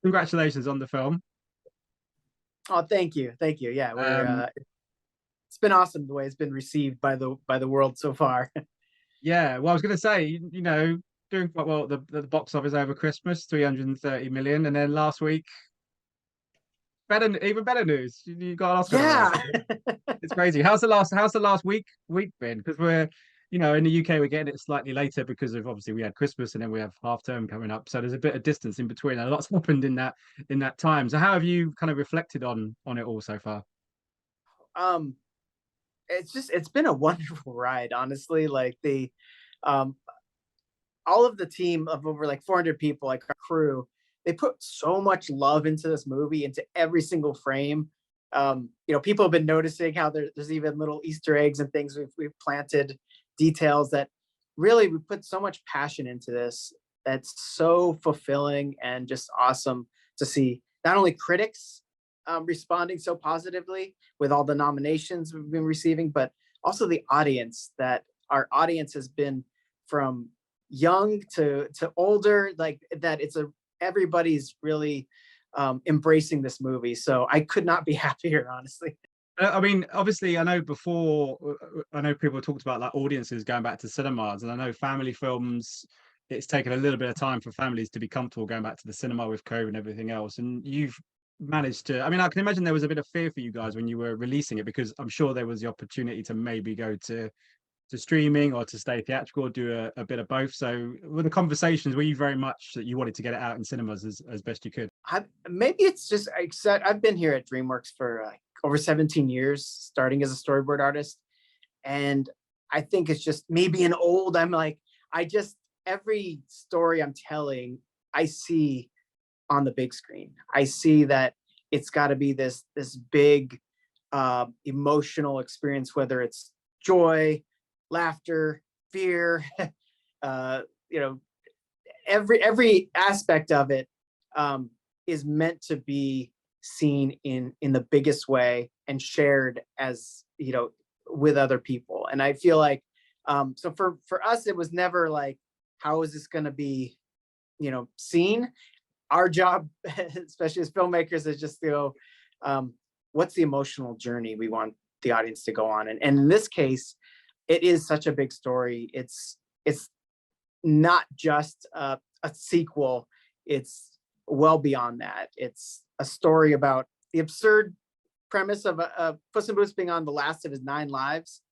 congratulations on the film. Oh, thank you, thank you. Yeah, we're Um, it's been awesome the way it's been received by the world so far. yeah, well, I was going to say, doing quite well at the box office over Christmas, 330 million, and then last week, even better news, you got an Oscar Yeah. nomination. It's crazy. How's the last week been? Because we're, in the UK we're getting it slightly later because of obviously we had Christmas and then we have half term coming up. So there's a bit of distance in between. And a lot's happened in that time. So how have you kind of reflected on it all so far? um it's been a wonderful ride, honestly. Like the um all of the team of over like 400 people, like our crew, they put so much love into this movie, into every single frame. People have been noticing how there's even little Easter eggs and things we've planted, details that really we put so much passion into this. That's so fulfilling and just awesome to see. Not only critics responding so positively with all the nominations we've been receiving, but also the audience. That our audience has been from young to older, like that. Everybody's really embracing this movie. So I could not be happier, honestly. I mean, obviously, I know before, I know people talked about like audiences going back to cinemas, and I know family films, it's taken a little bit of time for families to be comfortable going back to the cinema with COVID and everything else. And you've managed to, I mean, I can imagine there was a bit of fear for you guys when you were releasing it, because I'm sure there was the opportunity to maybe go to streaming or to stay theatrical or do a bit of both. So were the conversations, were you very much that you wanted to get it out in cinemas as best you could? Maybe it's just I've been here at DreamWorks for over 17 years, starting as a storyboard artist, and I think it's just me being old. I'm like, I just every story I'm telling, I see on the big screen. I see that it's got to be this big emotional experience, whether it's joy, laughter, fear, uh, you know, every aspect of it is meant to be seen in the biggest way and shared as with other people. And I feel like so for us, it was never like, how is this going to be seen? Our job, especially as filmmakers, is just what's the emotional journey we want the audience to go on. And in this case, it is such a big story. It's not just a sequel. It's well beyond that. It's a story about the absurd premise of a Puss in Boots being on the last of his 9 lives,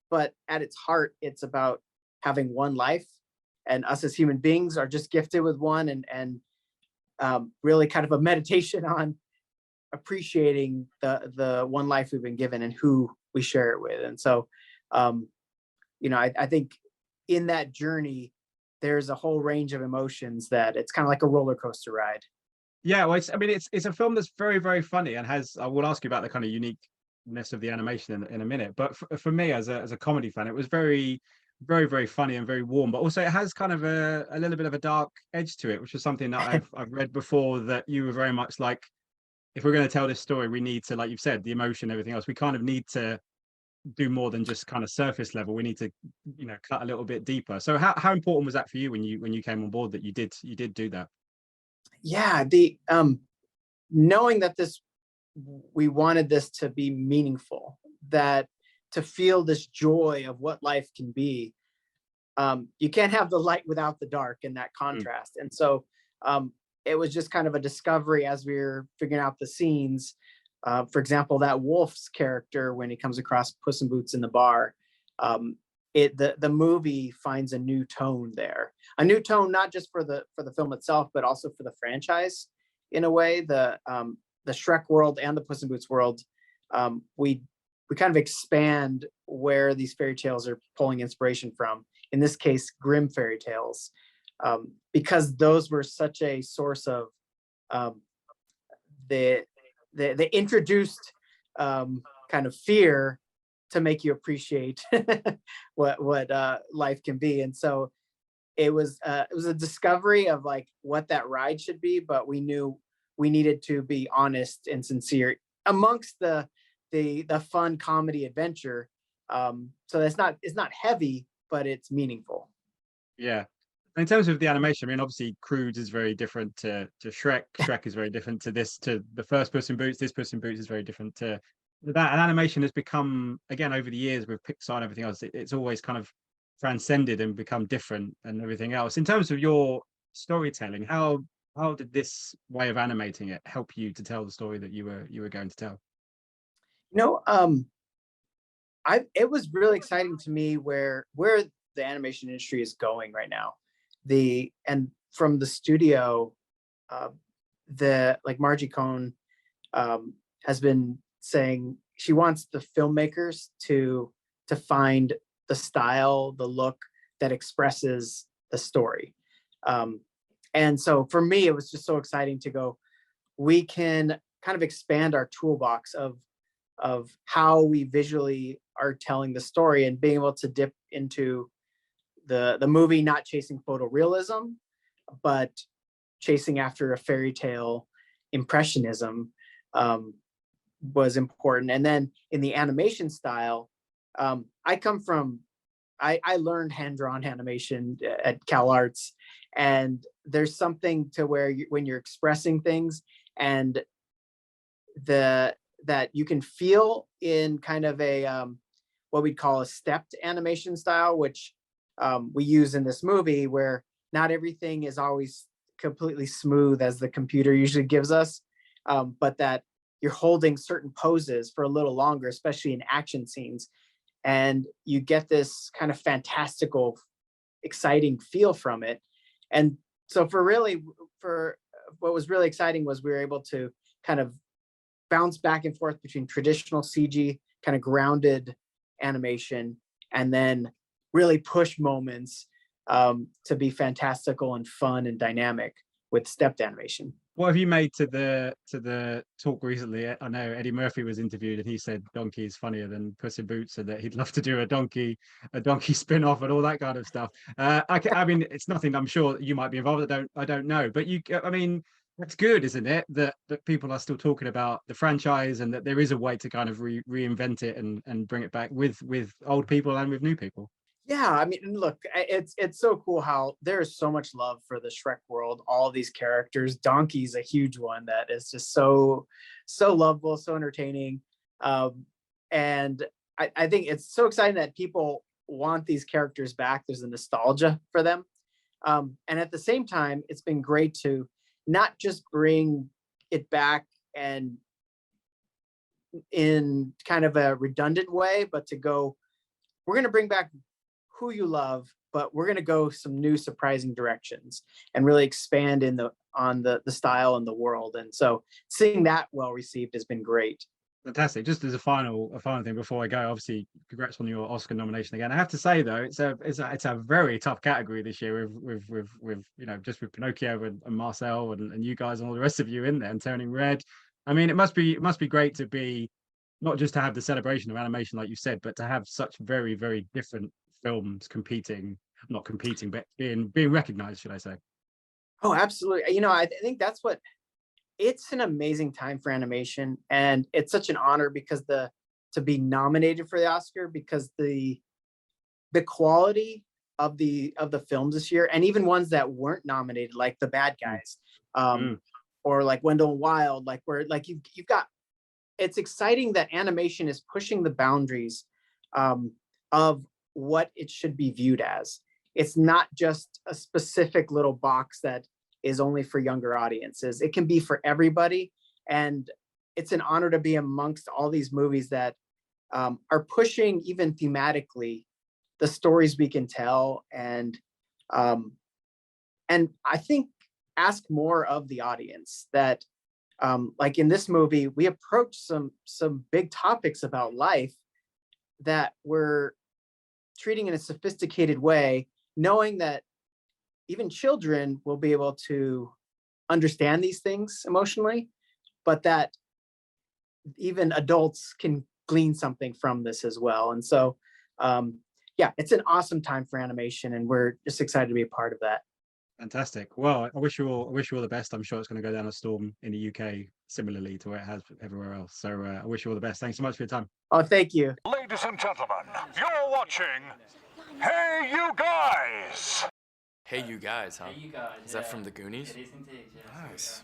but at its heart, it's about having one life, and us as human beings are just gifted with one, and really kind of a meditation on appreciating the one life we've been given and who we share it with. And so, I think in that journey, there's a whole range of emotions that it's kind of like a roller coaster ride. Yeah, well, it's a film that's very, very funny and has. I will ask you about the kind of uniqueness of the animation in a minute. But for me, as a comedy fan, it was very, very, very funny and very warm. But also, it has kind of a little bit of a dark edge to it, which is something that I've read before, that you were very much like, if we're going to tell this story, we need to, like you've said, the emotion, everything else. We kind of need to do more than just kind of surface level. We need to, cut a little bit deeper. So how important was that for you when you came on board, that you did do that? Yeah, the knowing that we wanted this to be meaningful, that to feel this joy of what life can be. You can't have the light without the dark, and that contrast. And so it was just kind of a discovery as we were figuring out the scenes. For example, that Wolf's character, when he comes across Puss in Boots in the bar, the movie finds a new tone there, a new tone, not just for the film itself, but also for the franchise. In a way, the Shrek world and the Puss in Boots world, we kind of expand where these fairy tales are pulling inspiration from. In this case, Grimm fairy tales, because those were such a source of the introduced kind of fear to make you appreciate what life can be. And so it was a discovery of like what that ride should be, but we knew we needed to be honest and sincere amongst the fun comedy adventure. So it's not heavy, but it's meaningful. Yeah. In terms of the animation, I mean, obviously, Crude is very different to Shrek. Shrek is very different to this, to the first Puss in Boots. This Puss in Boots is very different to that. And animation has become, again, over the years with Pixar and everything else, it's always kind of transcended and become different and everything else. In terms of your storytelling, how did this way of animating it help you to tell the story that you were going to tell? You know, it was really exciting to me where the animation industry is going right now. And from the studio, uh, the like Margie Cohn has been saying she wants the filmmakers to find the style, the look that expresses the story. Um, and so for me, it was just so exciting to go. We can kind of expand our toolbox of how we visually are telling the story and being able to dip into the movie, not chasing photorealism, but chasing after a fairy tale impressionism was important. And then in the animation style, I come from, I learned hand-drawn animation at Cal Arts, and there's something to where when you're expressing things and that you can feel in kind of a what we'd call a stepped animation style, which we use in this movie, where not everything is always completely smooth as the computer usually gives us, but that you're holding certain poses for a little longer, especially in action scenes, and you get this kind of fantastical, exciting feel from it. And so for what was really exciting was we were able to kind of bounce back and forth between traditional CG, kind of grounded animation, and then really push moments to be fantastical and fun and dynamic with stepped animation. What have you made to the talk recently? I know Eddie Murphy was interviewed and he said Donkey is funnier than Puss in Boots, and that he'd love to do a donkey spin-off and all that kind of stuff. I mean, it's nothing I'm sure you might be involved. I don't know, but I mean, that's good, isn't it? That people are still talking about the franchise and that there is a way to kind of reinvent it and bring it back with old people and with new people. Yeah, I mean, look, it's so cool how there is so much love for the Shrek world, all these characters. Donkey's a huge one that is just so lovable, so entertaining. And I think it's so exciting that people want these characters back. There's a nostalgia for them. And at the same time, it's been great to not just bring it back and in kind of a redundant way, but to go, we're going to bring back who you love, but we're going to go some new surprising directions and really expand on the style and the world. And so seeing that well received has been great. Fantastic. Just as a final thing before I go, obviously, congrats on your Oscar nomination again. I have to say though, it's a very tough category this year with you know, just with Pinocchio and Marcel and you guys and all the rest of you in there and Turning Red. I mean, it must be great to be not just to have the celebration of animation like you said, but to have such very different films not competing, but being recognized, should I say? Oh, absolutely. You know, I think that's what, it's an amazing time for animation, and it's such an honor because to be nominated for the Oscar, because the quality of the films this year, and even ones that weren't nominated, like The Bad Guys, or like Wendell and Wild, like where like you've got, it's exciting that animation is pushing the boundaries of what it should be viewed as. It's not just a specific little box that is only for younger audiences. It can be for everybody. And it's an honor to be amongst all these movies that are pushing, even thematically, the stories we can tell. And I think ask more of the audience that, like in this movie, we approach some big topics about life that we're treating in a sophisticated way, knowing that even children will be able to understand these things emotionally, but that even adults can glean something from this as well. And so, yeah, it's an awesome time for animation, and we're just excited to be a part of that. Fantastic. Well, I wish you all the best. I'm sure it's going to go down a storm in the UK, similarly to where it has everywhere else. So I wish you all the best. Thanks so much for your time. Oh, thank you. Ladies and gentlemen, you're watching Hey You Guys! Hey, you guys, huh? Hey, you guys. Is that yeah. from the Goonies? It is indeed, yes. Nice.